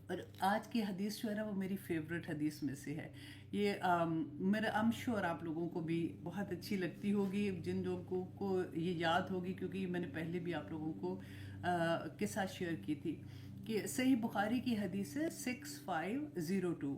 اور آج کی حدیث جو ہے نا وہ میری فیوریٹ حدیث میں سے ہے. یہ میرا I'm sure آپ لوگوں کو بھی بہت اچھی لگتی ہوگی، جن لوگوں کو یہ یاد ہوگی، کیونکہ میں نے پہلے بھی آپ لوگوں کو کے ساتھ شیئر کی تھی کہ صحیح بخاری کی حدیث ہے 6502.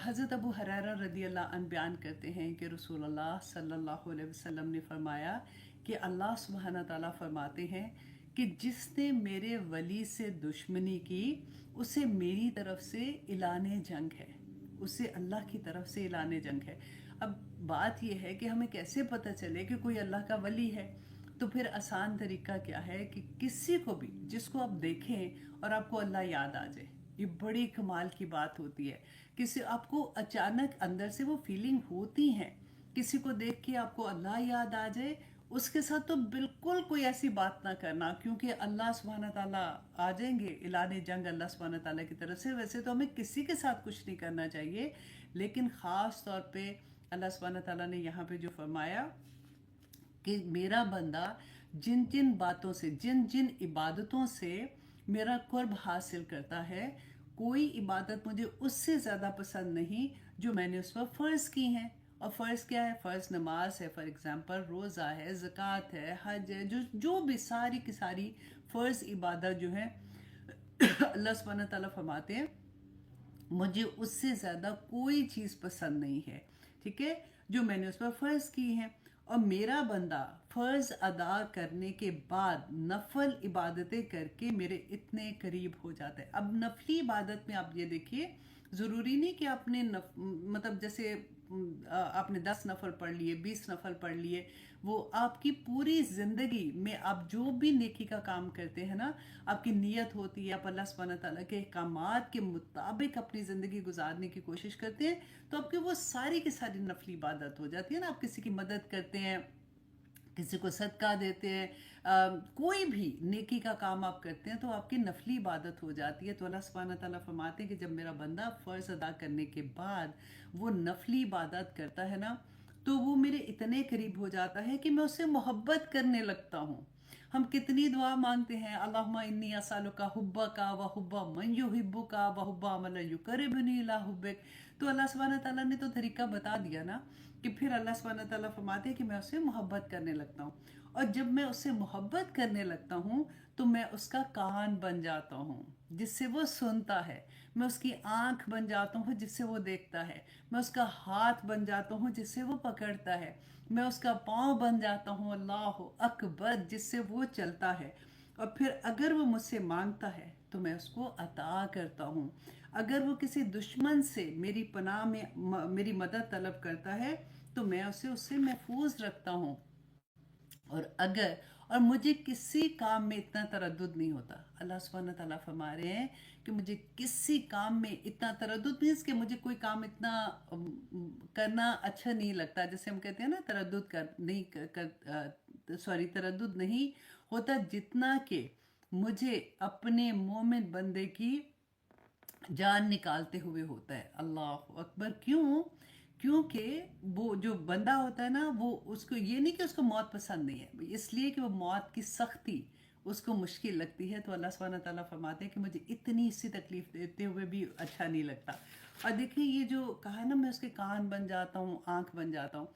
حضرت ابو ہریرہ رضی اللہ عنہ بیان کرتے ہیں کہ رسول اللہ صلی اللہ علیہ وسلم نے فرمایا کہ اللہ سبحانہ تعالیٰ فرماتے ہیں کہ جس نے میرے ولی سے دشمنی کی اسے میری طرف سے اعلان جنگ ہے، اسے اللہ کی طرف سے اعلان جنگ ہے. اب بات یہ ہے کہ ہمیں کیسے پتہ چلے کہ کوئی اللہ کا ولی ہے؟ تو پھر آسان طریقہ کیا ہے کہ کسی کو بھی جس کو آپ دیکھیں اور آپ کو اللہ یاد آ جائے. یہ بڑی کمال کی بات ہوتی ہے. کسی آپ کو اچانک اندر سے وہ فیلنگ ہوتی ہیں، کسی کو دیکھ کے آپ کو اللہ یاد آ جائے، اس کے ساتھ تو بالکل کوئی ایسی بات نہ کرنا، کیونکہ اللہ سبحانہ تعالیٰ آ جائیں گے اعلان جنگ اللہ سبحانہ تعالیٰ کی طرف سے. ویسے تو ہمیں کسی کے ساتھ کچھ نہیں کرنا چاہیے، لیکن خاص طور پہ اللہ سبحانہ تعالیٰ نے یہاں پہ جو فرمایا کہ میرا بندہ جن جن باتوں سے، جن جن عبادتوں سے میرا قرب حاصل کرتا ہے، کوئی عبادت مجھے اس سے زیادہ پسند نہیں جو میں نے اس پر فرض کی ہیں. اور فرض کیا ہے؟ فرض نماز ہے، فار ایگزامپل روزہ ہے، زکوٰۃ ہے، حج ہے، جو بھی ساری کی ساری فرض عبادت جو ہے اللہ سبحانہ تعالیٰ فرماتے ہیں مجھے اس سے زیادہ کوئی چیز پسند نہیں ہے، ٹھیک ہے، جو میں نے اس پر فرض کی ہیں. اور میرا بندہ فرض ادا کرنے کے بعد نفل عبادتیں کر کے میرے اتنے قریب ہو جاتا ہے. اب نفلی عبادت میں آپ یہ دیکھیے، ضروری نہیں کہ آپ نے مطلب جیسے آپ نے 10 نفل پڑھ لیے، 20 نفل پڑھ لیے، وہ آپ کی پوری زندگی میں آپ جو بھی نیکی کا کام کرتے ہیں نا، آپ کی نیت ہوتی ہے، آپ اللہ سبحانہ تعالیٰ کے احکامات کے مطابق اپنی زندگی گزارنے کی کوشش کرتے ہیں، تو آپ کی وہ ساری کی ساری نفلی عبادت ہو جاتی ہے نا. آپ کسی کی مدد کرتے ہیں، کسی کو صدقہ دیتے ہیں، کوئی بھی نیکی کا کام آپ کرتے ہیں تو آپ کی نفلی عبادت ہو جاتی ہے. تو اللہ سبحانہ تعالیٰ فرماتے ہیں کہ جب میرا بندہ فرض ادا کرنے کے بعد وہ نفلی عبادت کرتا ہے نا، تو وہ میرے اتنے قریب ہو جاتا ہے کہ میں اس سے محبت کرنے لگتا ہوں. ہم کتنی دعا مانگتے ہیں، اللہم انی اسالک حبک و حب من یحبک و حب عمل یقربنی الی حبک. تو اللہ سبحانہ تعالیٰ نے تو طریقہ بتا دیا نا کہ پھر اللہ سبحانہ تعالیٰ فرماتے ہیں کہ میں اس سے محبت کرنے لگتا ہوں. اور جب میں اس سے محبت کرنے لگتا ہوں تو میں اس کا کان بن جاتا ہوں جس سے وہ سنتا ہے، میں اس کی آنکھ بن جاتا ہوں جس سے وہ دیکھتا ہے، میں اس کا ہاتھ بن جاتا ہوں جس سے وہ پکڑتا ہے، میں اس کا پاؤں بن جاتا ہوں اللہ اکبر جس سے وہ چلتا ہے. اور پھر اگر وہ مجھ سے مانگتا ہے تو میں اس کو عطا کرتا ہوں. اگر وہ کسی دشمن سے میری پناہ میں میری مدد طلب کرتا ہے تو میں اسے اس سے محفوظ رکھتا ہوں. اور مجھے کسی کام میں اتنا تردد نہیں ہوتا. اللہ سبحانہ تعالیٰ فرما رہے ہیں کہ مجھے کسی کام میں اتنا تردد مینس کہ مجھے کوئی کام اتنا کرنا اچھا نہیں لگتا، جیسے ہم کہتے ہیں نا تردد نہیں ہوتا جتنا کہ مجھے اپنے مومن بندے کی جان نکالتے ہوئے ہوتا ہے. اللہ اکبر. کیونکہ وہ جو بندہ ہوتا ہے نا، وہ اس کو یہ نہیں کہ اس کو موت پسند نہیں ہے، اس لیے کہ وہ موت کی سختی اس کو مشکل لگتی ہے. تو اللہ سبحانہ تعالیٰ فرماتے ہیں کہ مجھے اتنی سی تکلیف دیتے ہوئے بھی اچھا نہیں لگتا. اور دیکھیں یہ جو کہا نا میں اس کے کان بن جاتا ہوں، آنکھ بن جاتا ہوں،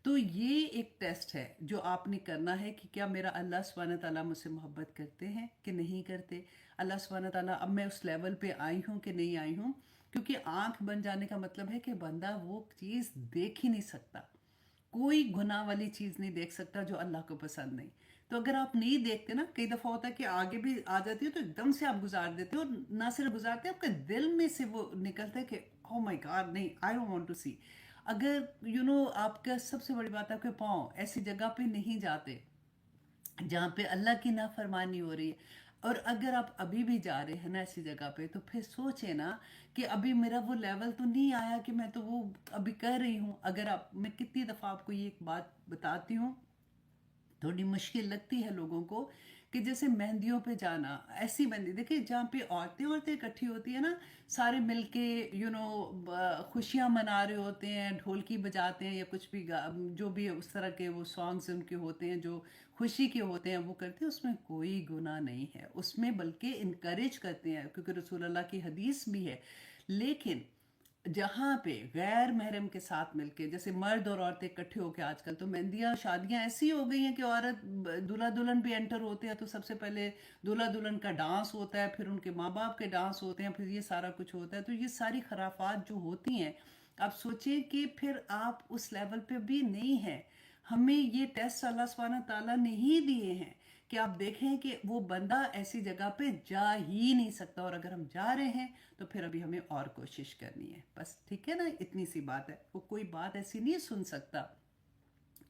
تو یہ ایک ٹیسٹ ہے جو آپ نے کرنا ہے کہ کیا میرا اللہ سبحانہ تعالیٰ مجھ سے محبت کرتے ہیں کہ نہیں کرتے. اللہ سبحانہ تعالیٰ اب میں اس لیول پہ آئی ہوں کہ نہیں آئی ہوں، کیونکہ آنکھ بن جانے کا مطلب ہے کہ بندہ وہ چیز دیکھ ہی نہیں سکتا، کوئی گناہ والی چیز نہیں دیکھ سکتا جو اللہ کو پسند نہیں. تو اگر آپ نہیں دیکھتے نا، کئی دفعہ ہوتا ہے کہ آگے بھی آ جاتی ہے تو ایک دم سے آپ گزار دیتے ہو، اور نہ صرف گزارتے آپ کے دل میں سے وہ نکلتا ہے کہ او مائی گاڈ نہیں، آئی ڈونٹ وانٹ ٹو سی. اگر آپ کا سب سے بڑی بات ہے آپ کے پاؤں ایسی جگہ پہ نہیں جاتے جہاں پہ اللہ کی نافرمانی ہو رہی ہے، اور اگر آپ ابھی بھی جا رہے ہیں نا ایسی جگہ پہ، تو پھر سوچیں نا کہ ابھی میرا وہ لیول تو نہیں آیا کہ میں تو وہ ابھی کر رہی ہوں. میں کتنی دفعہ آپ کو یہ ایک بات بتاتی ہوں، تھوڑی مشکل لگتی ہے لوگوں کو کہ جیسے مہندیوں پہ جانا، ایسی مہندی دیکھیں جہاں پہ عورتیں اکٹھی ہوتی ہیں نا، سارے مل کے خوشیاں منا رہے ہوتے ہیں، ڈھولکی بجاتے ہیں یا کچھ بھی جو بھی اس طرح کے وہ سانگز ان کے ہوتے ہیں جو خوشی کے ہوتے ہیں وہ کرتے ہیں، اس میں کوئی گناہ نہیں ہے، اس میں بلکہ انکریج کرتے ہیں کیونکہ رسول اللہ کی حدیث بھی ہے. لیکن جہاں پہ غیر محرم کے ساتھ مل کے، جیسے مرد اور عورتیں اکٹھے ہو کے، آج کل تو مہندیاں شادیاں ایسی ہو گئی ہیں کہ عورت دلہا دلہن بھی انٹر ہوتے ہیں تو سب سے پہلے دلہا دلہن کا ڈانس ہوتا ہے، پھر ان کے ماں باپ کے ڈانس ہوتے ہیں، پھر یہ سارا کچھ ہوتا ہے. تو یہ ساری خرافات جو ہوتی ہیں، آپ سوچیں کہ پھر آپ اس لیول پہ بھی نہیں ہیں. ہمیں یہ ٹیسٹ اللہ سبحانہ تعالیٰ نے ہی دیے ہیں کہ آپ دیکھیں کہ وہ بندہ ایسی جگہ پہ جا ہی نہیں سکتا، اور اگر ہم جا رہے ہیں تو پھر ابھی ہمیں اور کوشش کرنی ہے. بس ٹھیک ہے نا، اتنی سی بات ہے. وہ کوئی بات ایسی نہیں سن سکتا،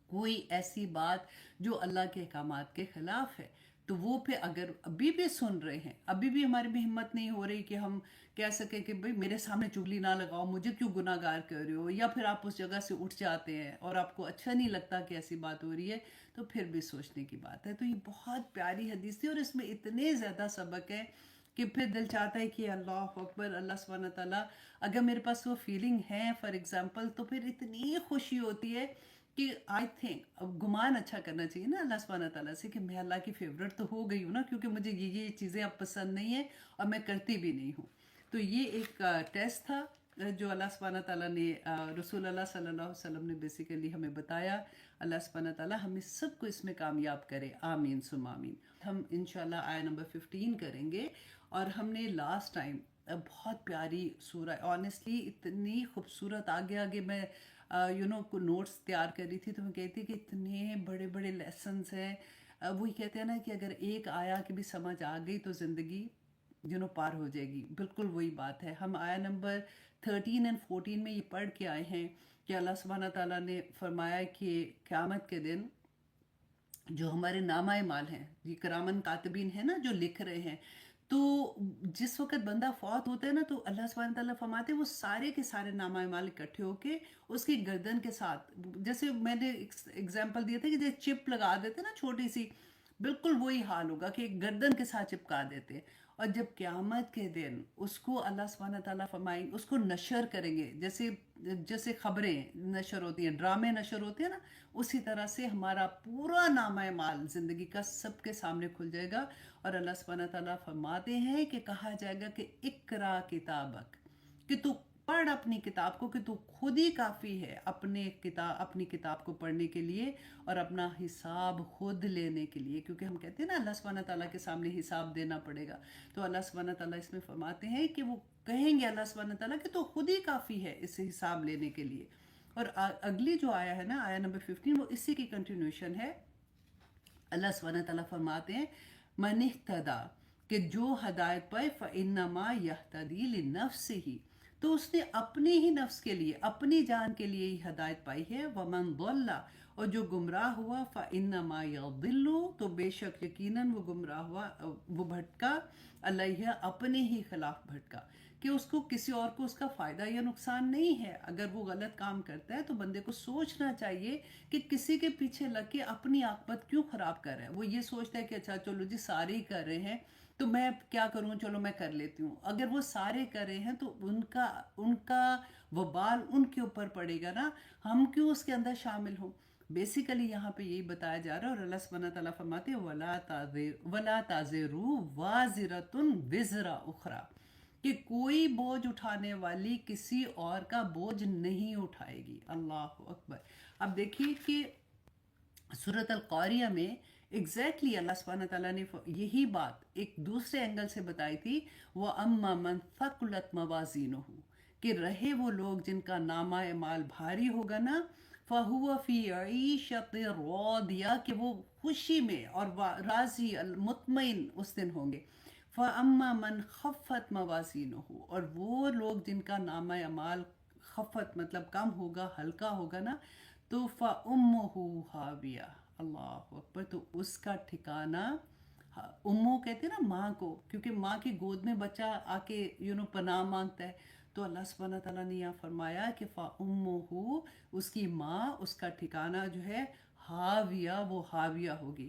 کوئی ایسی بات جو اللہ کے احکامات کے خلاف ہے. تو وہ پہ اگر ابھی بھی سن رہے ہیں، ابھی بھی ہماری بھی ہمت نہیں ہو رہی کہ ہم کہہ سکیں کہ بھئی میرے سامنے چغلی نہ لگاؤ، مجھے کیوں گناہ گار کر رہے ہو، یا پھر آپ اس جگہ سے اٹھ جاتے ہیں اور آپ کو اچھا نہیں لگتا کہ ایسی بات ہو رہی ہے، تو پھر بھی سوچنے کی بات ہے. تو یہ بہت پیاری حدیث تھی اور اس میں اتنے زیادہ سبق ہے کہ پھر دل چاہتا ہے کہ اللہ اکبر، اللہ سبحانہ تعالیٰ اگر میرے پاس وہ فیلنگ ہے فار ایگزامپل، تو پھر اتنی خوشی ہوتی ہے کہ آئی تھنک گمان اچھا کرنا چاہیے نا اللہ سبحانہ تعالیٰ سے کہ میں اللہ کی فیوریٹ تو ہو گئی ہوں نا، کیونکہ مجھے یہ چیزیں اب پسند نہیں ہیں اور میں کرتی بھی نہیں ہوں. تو یہ ایک ٹیسٹ تھا جو اللہ سبحانہ تعالیٰ نے رسول اللہ صلی اللہ علیہ وسلم نے بیسیکلی ہمیں بتایا. اللہ سبحانہ تعالیٰ ہمیں سب کو اس میں کامیاب کرے، آمین ثم آمین. ہم انشاءاللہ آیہ نمبر 15 کریں گے. اور ہم نے لاسٹ ٹائم بہت پیاری سورہ، آنیسٹلی اتنی خوبصورت، آگے آگے میں کو نوٹس تیار کر رہی تھی تو میں کہتی کہ اتنے بڑے بڑے لیسنز ہیں. وہی کہتے ہیں نا کہ اگر ایک آیا کی بھی سمجھ آ گئی تو زندگی پار ہو جائے گی. بالکل وہی بات ہے. ہم آیہ نمبر 13 اور 14 میں یہ پڑھ کے آئے ہیں کہ اللہ سبحانہ تعالیٰ نے فرمایا کہ قیامت کے دن جو ہمارے نامہ اعمال ہیں، یہ کرامن کاتبین ہیں نا جو لکھ رہے ہیں، تو جس وقت بندہ فوت ہوتا ہے نا تو اللہ سبحانہ تعالیٰ فرماتے ہیں وہ سارے کے سارے نامہ اعمال اکٹھے ہو کے اس کی گردن کے ساتھ، جیسے میں نے ایگزامپل دیا تھا کہ جیسے چپ لگا دیتے نا چھوٹی سی، بالکل وہی حال ہوگا کہ گردن کے ساتھ چپکا دیتے. اور جب قیامت کے دن اس کو اللہ سبحانہ تعالیٰ فرمائیں اس کو نشر کریں گے، جیسے خبریں نشر ہوتی ہیں، ڈرامے نشر ہوتے ہیں نا، اسی طرح سے ہمارا پورا نامہ اعمال زندگی کا سب کے سامنے کھل جائے گا. اور اللہ سبحانہ تعالیٰ فرماتے ہیں کہ کہا جائے گا کہ اقرا کتابک، کہ تو پڑھ اپنی کتاب کو، کہ تو خود ہی کافی ہے اپنی کتاب کو پڑھنے کے لیے اور اپنا حساب خود لینے کے لیے. کیونکہ ہم کہتے ہیں نا اللہ سبحانہ تعالیٰ کے سامنے حساب دینا پڑے گا. تو اللہ سبحانہ تعالیٰ اس میں فرماتے ہیں کہ وہ کہیں گے اللہ سبحانہ تعالیٰ کہ تو خود ہی کافی ہے اس سے حساب لینے کے لیے. اور اگلی جو آیا ہے نا آیا نمبر 15، وہ اسی کی کنٹینیوشن ہے. اللہ سبحانہ تعالیٰ فرماتے ہیں من اہتدی، کہ جو ہدایت پائے فإنما یہتدی لنفسہ، تو اس نے اپنی ہی نفس کے لیے، اپنی جان کے لیے ہی ہدایت پائی ہے. ومن ضل، اور جو گمراہ ہوا فإنما یضل، تو بے شک یقیناً وہ گمراہ ہوا، وہ بھٹکا، علیہ اپنے ہی خلاف بھٹکا، کہ اس کو کسی اور کو اس کا فائدہ یا نقصان نہیں ہے. اگر وہ غلط کام کرتا ہے تو بندے کو سوچنا چاہیے کہ کسی کے پیچھے لگ کے اپنی عاقبت کیوں خراب کر رہا ہے. وہ یہ سوچتا ہے کہ اچھا چلو جی سارے ہی کر رہے ہیں تو میں کیا کروں، چلو میں کر لیتی ہوں. اگر وہ سارے کر رہے ہیں تو ان کا وبال ان کے اوپر پڑے گا نا، ہم کیوں اس کے اندر شامل ہوں. بیسیکلی یہاں پہ یہی بتایا جا رہا ہے. اور اللہ سبحانہ تعالیٰ فرماتے ہیں وَلَا تَزِرُ وَازِرَةٌ وِزْرَ أُخْرَى، کہ کوئی بوجھ اٹھانے والی کسی اور کا بوجھ نہیں اٹھائے گی. اللہ اکبر. اب دیکھیے کہ سورۃ القاریہ میں ایگزیکٹلی اللہ سبحانہ تعالیٰ نے یہی بات ایک دوسرے اینگل سے بتائی تھی. وَأَمَّا مَنْ ثَقُلَتْ مَوَازِينُهُ، کہ رہے وہ لوگ جن کا نامہ اعمال بھاری ہوگا نا، فَهُوَ فِي عِيشَةٍ رَاضِيَةٍ، کہ وہ خوشی میں اور راضی المطمئن اس دن ہوں گے. فَأَمَّا مَنْ خَفَّتْ مَوَازِينُهُ، اور وہ لوگ جن کا نامہ اعمال خفت مطلب کم ہوگا، ہلکا ہوگا نا، تو فَأُمُّهُ هَاوِيَةٌ. اللہ اکبر. تو اس کا ٹھکانہ، امو کہتے ہیں نا ماں کو، کیونکہ ماں کی گود میں بچہ آ کے پناہ مانگتا ہے. تو اللہ سبحانہ تعالیٰ نے یہاں فرمایا کہ فَأُمُّهُ، اس کی ماں، اس کا ٹھکانہ جو ہے ہاویہ، وہ ہاویہ ہوگی.